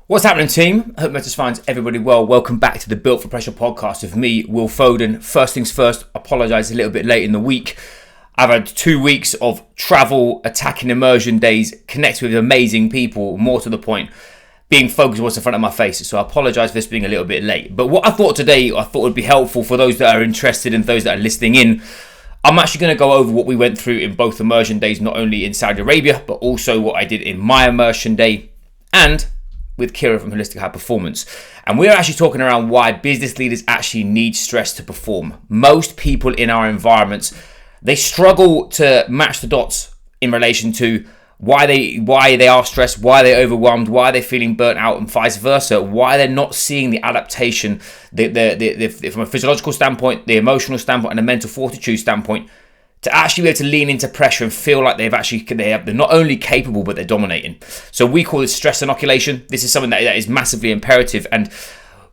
What's happening, team? I hope Metis finds everybody well. Welcome back to the Built for Pressure podcast with me, Will Foden. First things first, apologise a little bit late in the week. I've had 2 weeks of travel, attacking immersion days, connecting with amazing people, more to the point, being focused on what's in front of my face. So I apologise for this being a little bit late. But what I thought today, would be helpful for those that are interested and those that are listening in. I'm actually going to go over what we went through in both immersion days, not only in Saudi Arabia, but also what I did in my immersion day and with Kira from Holistic High Performance. And we're actually talking around why business leaders actually need stress to perform. Most people in our environments, they struggle to match the dots in relation to why they are stressed, why they're overwhelmed, why they're feeling burnt out, and vice versa, why they're not seeing the adaptation from a physiological standpoint, the emotional standpoint, and a mental fortitude standpoint, to actually be able to lean into pressure and feel like they're not only capable, but they're dominating. So we call this stress inoculation. This is something that is massively imperative. And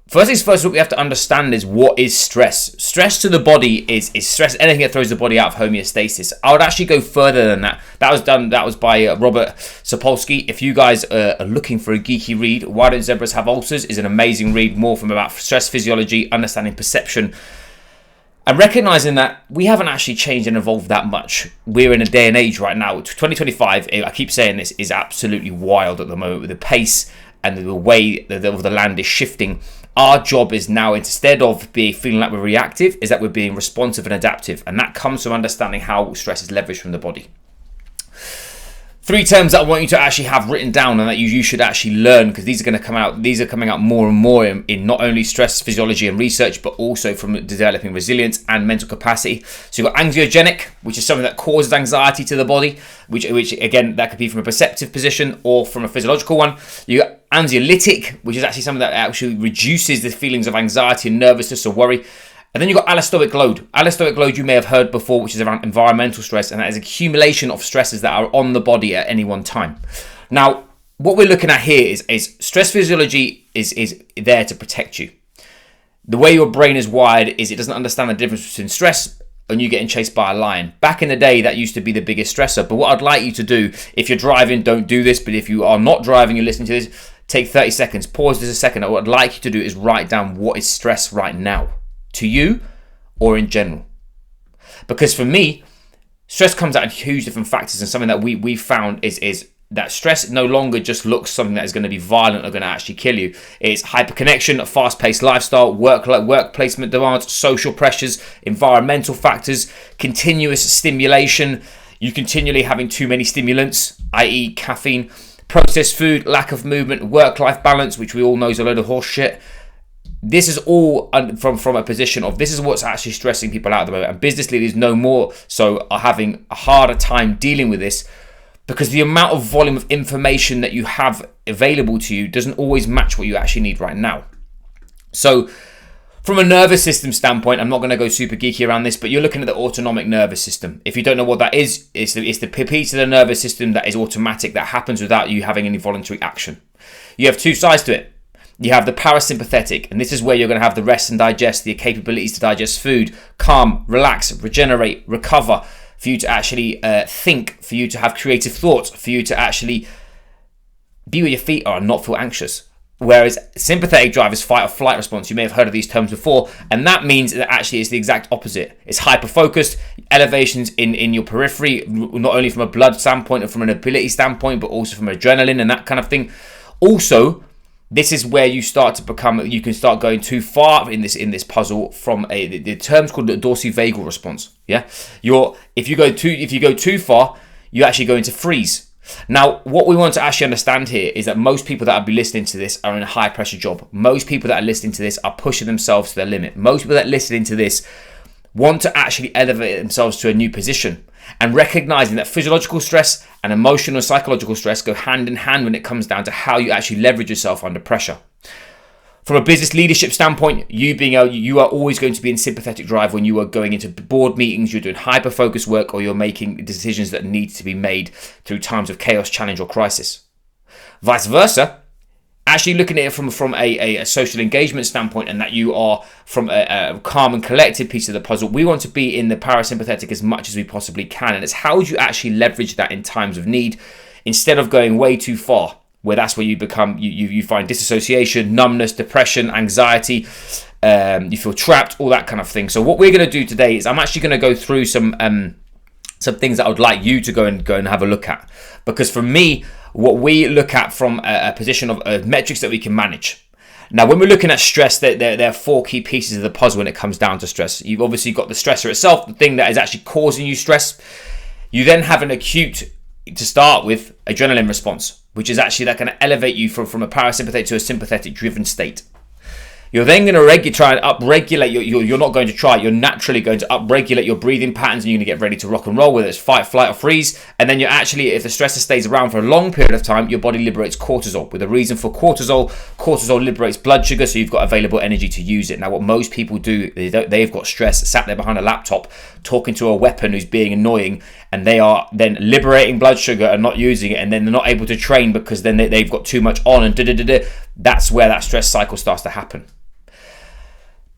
first things first, what we have to understand is what is stress. Stress to the body is stress, anything that throws the body out of homeostasis. I would actually go further than that. That was by Robert Sapolsky. If you guys are looking for a geeky read, Why Don't Zebras Have Ulcers is an amazing read, more from about stress physiology, understanding perception, and recognizing that we haven't actually changed and evolved that much. We're in a day and age right now, 2025, I keep saying this, is absolutely wild at the moment with the pace and the way the land is shifting. Our job is now, instead of feeling like we're reactive, is that we're being responsive and adaptive. And that comes from understanding how stress is leveraged from the body. 3 terms that I want you to actually have written down and that you should actually learn, because these are going to come out. These are coming out more and more in not only stress physiology and research, but also from developing resilience and mental capacity. So you've got anxiogenic, which is something that causes anxiety to the body, which again, that could be from a perceptive position or from a physiological one. You got anxiolytic, which is actually something that actually reduces the feelings of anxiety and nervousness or worry. And then you've got allostoic load. Allostoic load you may have heard before, which is around environmental stress, and that is accumulation of stresses that are on the body at any one time. Now, what we're looking at here is stress physiology is there to protect you. The way your brain is wired is it doesn't understand the difference between stress and you getting chased by a lion. Back in the day, that used to be the biggest stressor. But what I'd like you to do, if you're driving, don't do this. But if you are not driving, you're listening to this, take 30 seconds, pause this a second. What I'd like you to do is write down what is stress right now, to you or in general. Because for me, stress comes out in huge different factors, and something that we found is that stress no longer just looks something that is going to be violent or going to actually kill you. It's hyperconnection, a fast-paced lifestyle, work placement demands, social pressures, environmental factors, continuous stimulation, you continually having too many stimulants, i.e. caffeine, processed food, lack of movement, work-life balance, which we all know is a load of horse shit. This is all from a position of this is what's actually stressing people out at the moment. And business leaders no more so are having a harder time dealing with this, because the amount of volume of information that you have available to you doesn't always match what you actually need right now. So from a nervous system standpoint, I'm not going to go super geeky around this, but you're looking at the autonomic nervous system. If you don't know what that is, it's the piece of the nervous system that is automatic, that happens without you having any voluntary action. You have 2 sides to it. You have the parasympathetic, and this is where you're going to have the rest and digest, the capabilities to digest food, calm, relax, regenerate, recover, for you to actually think, for you to have creative thoughts, for you to actually be where your feet are and not feel anxious. Whereas sympathetic drive is fight or flight response. You may have heard of these terms before, and that means that actually it's the exact opposite. It's hyper-focused, elevations in your periphery, not only from a blood standpoint and from an ability standpoint, but also from adrenaline and that kind of thing. Also, this is where you can start going too far in this puzzle from the term's called the dorsivagral response. Yeah, if you go too far, you actually go into freeze. Now, what we want to actually understand here is that most people that will be listening to this are in a high pressure job. Most people that are listening to this are pushing themselves to their limit. Most people that are listening to this want to actually elevate themselves to a new position, and recognizing that physiological stress and emotional and psychological stress go hand in hand when it comes down to how you actually leverage yourself under pressure. From a business leadership standpoint, you are always going to be in sympathetic drive when you are going into board meetings, you're doing hyper-focused work, or you're making decisions that need to be made through times of chaos, challenge, or crisis. Vice versa, actually looking at it from a social engagement standpoint, and that you are from a calm and collected piece of the puzzle, we want to be in the parasympathetic as much as we possibly can. And it's how do you actually leverage that in times of need instead of going way too far. where that's where you become, you find disassociation, numbness, depression, anxiety, you feel trapped, all that kind of thing. So what we're going to do today is I'm actually going to go through some things that I would like you to go and have a look at. Because for me, what we look at from a position of metrics that we can manage. Now, when we're looking at stress, there are 4 key pieces of the puzzle when it comes down to stress. You've obviously got the stressor itself, the thing that is actually causing you stress. You then have an acute, to start with, adrenaline response, which is actually that going to elevate you from a parasympathetic to a sympathetic driven state. You're then going to try and upregulate. You're not going to try. You're naturally going to upregulate your breathing patterns, and you're going to get ready to rock and roll, whether it's fight, flight, or freeze. And then you're actually, if the stressor stays around for a long period of time, your body liberates cortisol. With a reason for cortisol liberates blood sugar, so you've got available energy to use it. Now, what most people do, they've got stress, sat there behind a laptop, talking to a weapon who's being annoying, and they are then liberating blood sugar and not using it, and then they're not able to train because then they've got too much on, and that's where that stress cycle starts to happen.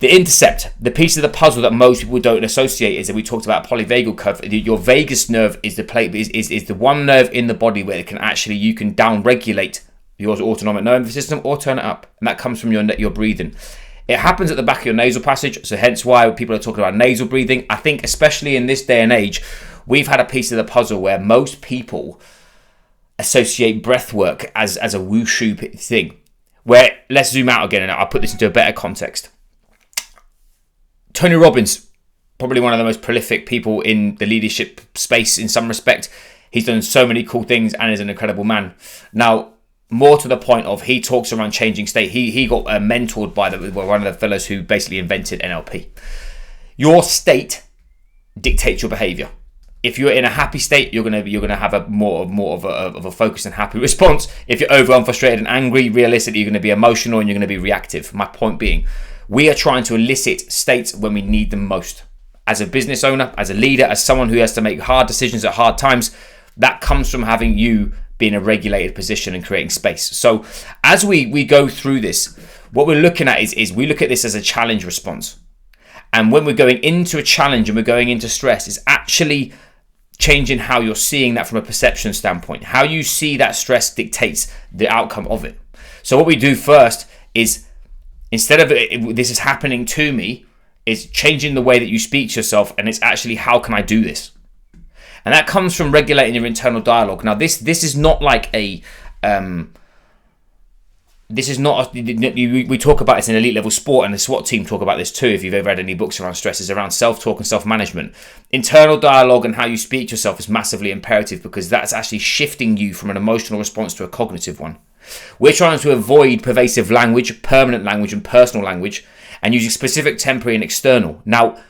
The intercept, the piece of the puzzle that most people don't associate, is that we talked about polyvagal curve. Your vagus nerve is the one nerve in the body where you can down-regulate your autonomic nervous system or turn it up, and that comes from your breathing. It happens at the back of your nasal passage, so hence why people are talking about nasal breathing. I think especially in this day and age, we've had a piece of the puzzle where most people associate breath work as a wushu thing. Where, let's zoom out again, and I'll put this into a better context. Tony Robbins, probably one of the most prolific people in the leadership space in some respect. He's done so many cool things and is an incredible man. Now, more to the point of, he talks around changing state. He got mentored by one of the fellows who basically invented NLP. Your state dictates your behavior. If you're in a happy state, you're gonna have a more of a focused and happy response. If you're overwhelmed, frustrated, and angry, realistically, you're going to be emotional and you're going to be reactive. My point being, we are trying to elicit states when we need them most. As a business owner, as a leader, as someone who has to make hard decisions at hard times, that comes from having you be in a regulated position and creating space. So as we go through this, what we're looking at is we look at this as a challenge response. And when we're going into a challenge and we're going into stress, it's actually changing how you're seeing that from a perception standpoint. How you see that stress dictates the outcome of it. So what we do first is, instead of this is happening to me, is changing the way that you speak to yourself, and it's actually, how can I do this? And that comes from regulating your internal dialogue. Now, this is not like we talk about this in elite level sport, and the SWAT team talk about this too. If you've ever read any books around stress, is around self-talk and self-management. Internal dialogue and how you speak to yourself is massively imperative, because that's actually shifting you from an emotional response to a cognitive one. We're trying to avoid pervasive language, permanent language, and personal language, and using specific, temporary, and external. Now,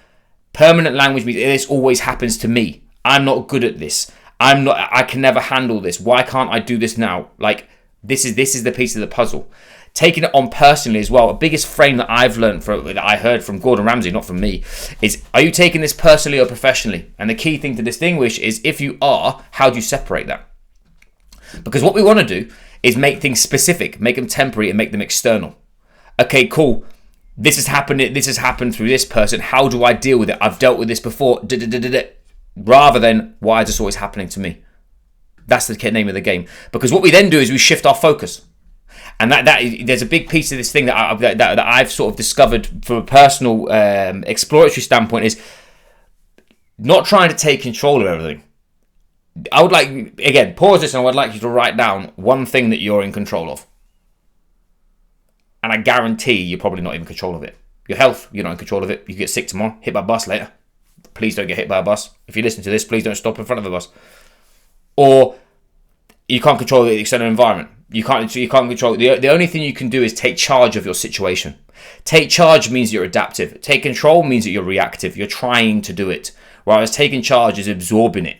permanent language means this always happens to me. I'm not good at this. I can never handle this. Why can't I do this now? Like, this is the piece of the puzzle. Taking it on personally as well. The biggest frame that I've learned that I heard from Gordon Ramsay, not from me, is, are you taking this personally or professionally? And the key thing to distinguish is, if you are, how do you separate that? Because what we want to do is make things specific, make them temporary, and make them external. Okay, cool. This has happened through this person. How do I deal with it? I've dealt with this before. Rather than, why is this always happening to me? That's the name of the game. Because what we then do is we shift our focus. And that there's a big piece of this thing that I've sort of discovered from a personal exploratory standpoint, is not trying to take control of everything. I would like, again, pause this, and I would like you to write down one thing that you're in control of. And I guarantee you're probably not in control of it. Your health, you're not in control of it. You get sick tomorrow, hit by a bus later. Please don't get hit by a bus. If you listen to this, please don't stop in front of a bus. Or you can't control the external environment. You can't control. The only thing you can do is take charge of your situation. Take charge means you're adaptive. Take control means that you're reactive. You're trying to do it. Whereas taking charge is absorbing it.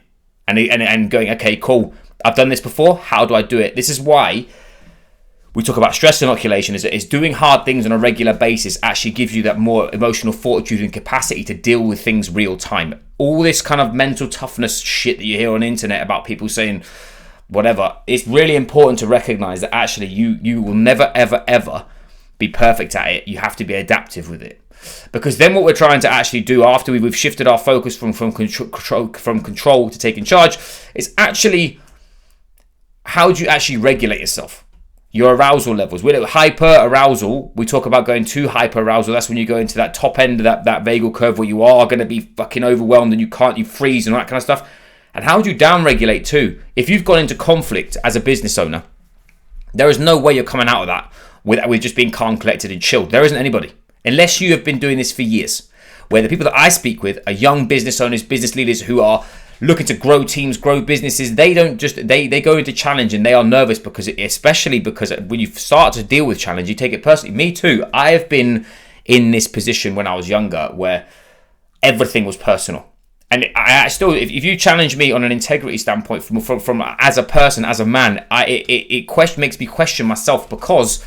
And going, okay, cool, I've done this before, how do I do it? This is why we talk about stress inoculation, is doing hard things on a regular basis actually gives you that more emotional fortitude and capacity to deal with things real time. All this kind of mental toughness shit that you hear on the internet about people saying whatever, it's really important to recognize that actually you will never, ever, ever be perfect at it. You have to be adaptive with it. Because then what we're trying to actually do after we've shifted our focus from control to taking charge is actually, how do you actually regulate yourself? your arousal levels. With hyper arousal, we talk about going to hyper arousal. That's when you go into that top end of that vagal curve where you are going to be fucking overwhelmed and you freeze and all that kind of stuff. And how do you down-regulate too? If you've gone into conflict as a business owner, there is no way you're coming out of that with just being calm, collected and chilled. There isn't anybody. Unless you have been doing this for years. Where the people that I speak with are young business owners, business leaders who are looking to grow teams, grow businesses. They don't just, they go into challenge and they are nervous especially because when you start to deal with challenge, you take it personally. Me too. I have been in this position when I was younger where everything was personal. And I still, if you challenge me on an integrity standpoint from as a person, as a man, it makes me question myself because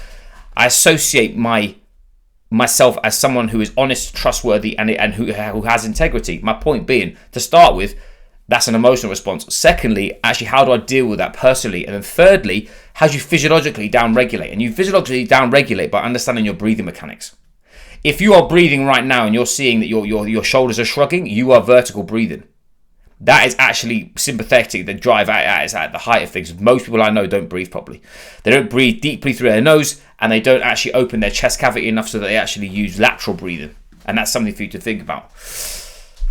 I associate myself as someone who is honest, trustworthy, and who has integrity. My point being, to start with, that's an emotional response. Secondly, actually, how do I deal with that personally? And then thirdly, how do you physiologically down-regulate? And you physiologically down-regulate by understanding your breathing mechanics. If you are breathing right now and you're seeing that your shoulders are shrugging, you are vertical breathing. That is actually sympathetic. The drive is at the height of things. Most people I know don't breathe properly. They don't breathe deeply through their nose, and they don't actually open their chest cavity enough so that they actually use lateral breathing. And that's something for you to think about.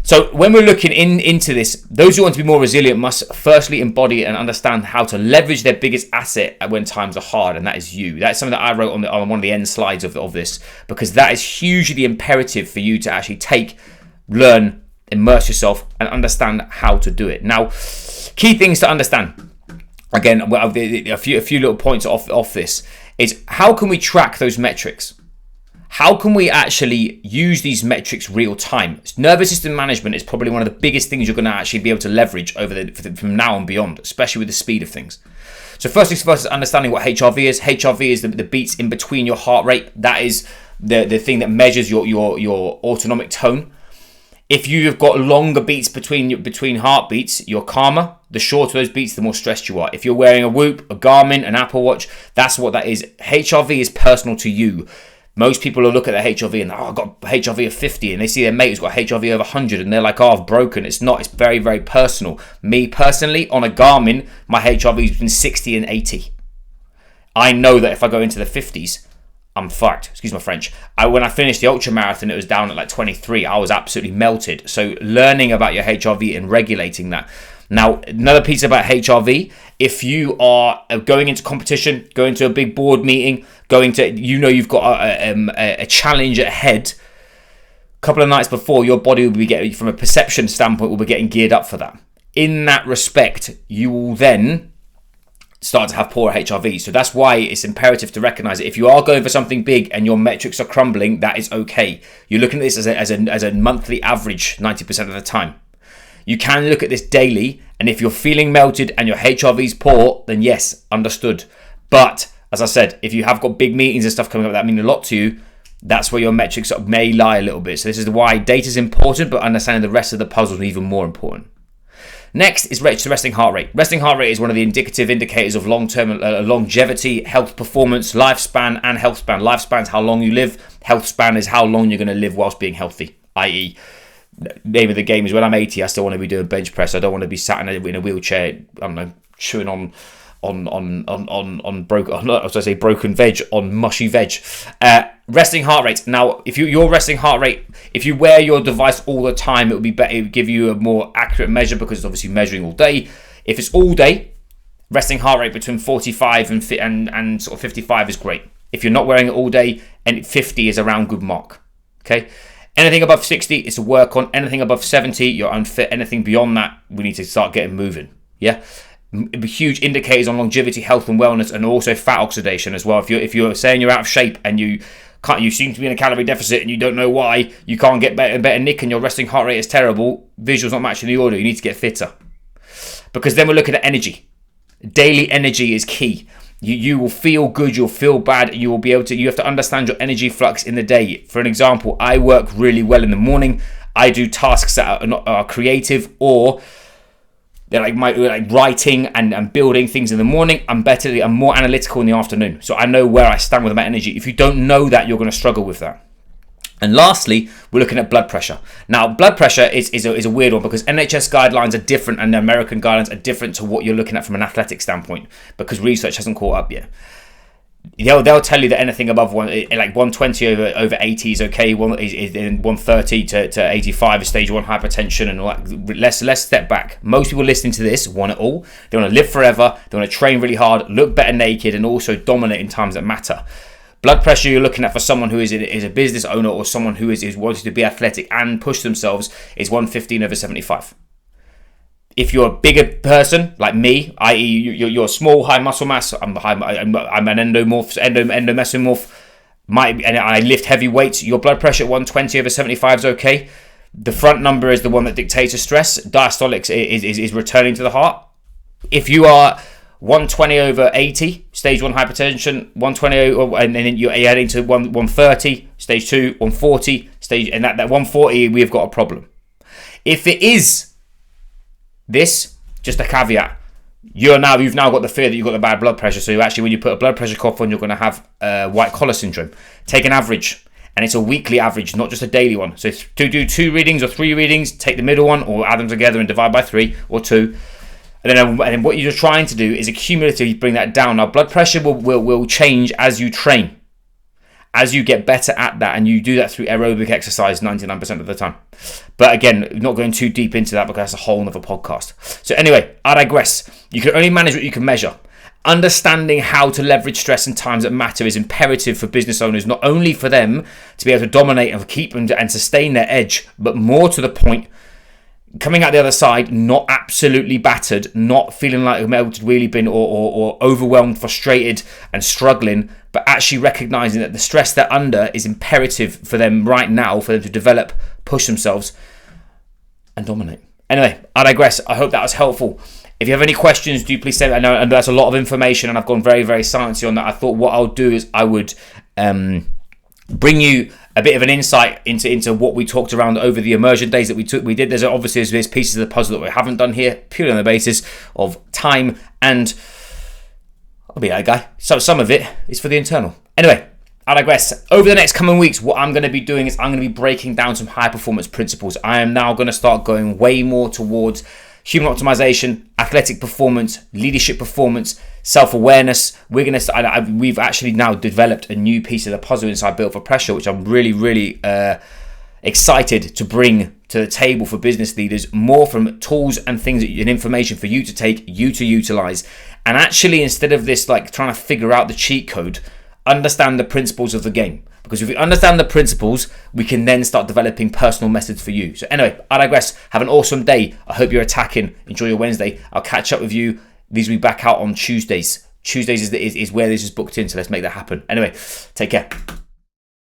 So when we're looking into this, those who want to be more resilient must firstly embody and understand how to leverage their biggest asset when times are hard, and that is you. That's something that I wrote on one of the end slides of this, because that is hugely imperative for you to actually learn, immerse yourself, and understand how to do it. Now, key things to understand. Again, a few little points off this is how can we track those metrics? How can we actually use these metrics real time? Nervous system management is probably one of the biggest things you're going to actually be able to leverage from now and beyond, especially with the speed of things. So first things first is understanding what HRV is. HRV is the beats in between your heart rate. That is the thing that measures your autonomic tone. If you've got longer beats between heartbeats, you're calmer. The shorter those beats, the more stressed you are. If you're wearing a Whoop, a Garmin, an Apple Watch, that's what that is. HRV is personal to you. Most people will look at their HRV and, I've got HRV of 50, and they see their mate who's got HRV of 100 and they're like, I've broken. It's not. It's very, very personal. Me personally, on a Garmin, my HRV is between 60 and 80. I know that if I go into the 50s, I'm fucked. Excuse my French. When I finished the ultra marathon, it was down at like 23. I was absolutely melted. So learning about your HRV and regulating that. Now, another piece about HRV, if you are going into competition, going to a big board meeting, you've got a challenge ahead, a couple of nights before, your body will be getting, from a perception standpoint, will be getting geared up for that. In that respect, you will then start to have poor HRV. So that's why it's imperative to recognize it. If you are going for something big and your metrics are crumbling, that is okay. You're looking at this as a monthly average 90% of the time. You can look at this daily, and if you're feeling melted and your HRV is poor, then yes, understood. But as I said, if you have got big meetings and stuff coming up that mean a lot to you, that's where your metrics may lie a little bit. So this is why data is important, but understanding the rest of the puzzle is even more important. Next is resting heart rate. Resting heart rate is one of the indicative indicators of long-term longevity, health performance, lifespan, and health span. Lifespan is how long you live. Health span is how long you're going to live whilst being healthy, i.e., name of the game is when I'm 80, I still want to be doing bench press. I don't want to be sat in a wheelchair, I don't know, chewing on broken veg, on mushy veg. Resting heart rate. Now, if your resting heart rate, if you wear your device all the time, it would be better. It would give you a more accurate measure because it's obviously measuring all day. If it's all day, resting heart rate between 45 and sort of 55 is great. If you're not wearing it all day, and 50 is around good mark. Okay. Anything above 60 is to work on. Anything above 70, you're unfit. Anything beyond that, we need to start getting moving. Yeah, huge indicators on longevity, health, and wellness, and also fat oxidation as well. If you're saying you're out of shape and you seem to be in a calorie deficit and you don't know why, you can't get better nick, and your resting heart rate is terrible, visuals not matching the order. You need to get fitter, because then we're looking at energy. Daily energy is key. You will feel good, you'll feel bad, you have to understand your energy flux in the day. For an example, I work really well in the morning. I do tasks that are creative, or they're like writing and building things in the morning. I'm more analytical in the afternoon. So I know where I stand with my energy. If you don't know that, you're going to struggle with that. And lastly, we're looking at blood pressure. Now, blood pressure is a weird one, because NHS guidelines are different and the American guidelines are different to what you're looking at from an athletic standpoint, because research hasn't caught up yet. they'll tell you that anything above 120 over 80 is okay. Is 130 to 85 is stage 1 hypertension, and all that. Let's step back. Most people listening to this want it all. They want to live forever. They want to train really hard, look better naked, and also dominate in times that matter. Blood pressure you're looking at for someone who is a business owner or someone who is wanting to be athletic and push themselves is 115 over 75. If you're a bigger person like me, i.e. you're small, high muscle mass, I'm an endomesomorph, and I lift heavy weights, your blood pressure at 120 over 75 is okay. The front number is the one that dictates the stress. Diastolics is returning to the heart. If you are 120 over 80, stage 1 hypertension, 120 over, and then you're adding to 130, stage 2, 140, and that 140, we've got a problem. If it is this, just a caveat, you've now got the fear that you've got the bad blood pressure. So when you put a blood pressure cuff on, you're going to have white collar syndrome. Take an average, and it's a weekly average, not just a daily one. So to do 2 readings or 3 readings, take the middle one or add them together and divide by 3 or 2. And then what you're trying to do is accumulatively bring that down. Now, blood pressure will change as you train, as you get better at that, and you do that through aerobic exercise 99% of the time. But again, not going too deep into that because that's a whole other podcast. So anyway, I digress. You can only manage what you can measure. Understanding how to leverage stress in times that matter is imperative for business owners, not only for them to be able to dominate and keep and sustain their edge, but more to the point, coming out the other side, not absolutely battered, not feeling like a melted wheelie bin or overwhelmed, frustrated and struggling, but actually recognizing that the stress they're under is imperative for them right now, for them to develop, push themselves and dominate. Anyway, I digress. I hope that was helpful. If you have any questions, do please send. I know and that's a lot of information and I've gone very, very sciencey on that. I thought what I'll do is I would bring you a bit of an insight into what we talked around over the immersion days that we did. There's pieces of the puzzle that we haven't done here, purely on the basis of time, and I'll be that guy. So some of it is for the internal. Anyway, I digress. Over the next coming weeks, what I'm going to be doing is I'm going to be breaking down some high performance principles. I am now going to start going way more towards human optimization, athletic performance, leadership performance, self-awareness. We've actually now developed a new piece of the puzzle inside Built for Pressure, which I'm really, really excited to bring to the table for business leaders. More from tools and things and information for you to take, you to utilize. And actually, instead of this like trying to figure out the cheat code, understand the principles of the game. Because if we understand the principles, we can then start developing personal methods for you. So anyway, I digress. Have an awesome day. I hope you're attacking. Enjoy your Wednesday. I'll catch up with you. These will be back out on Tuesdays. Tuesdays is where this is booked in, so let's make that happen. Anyway, take care.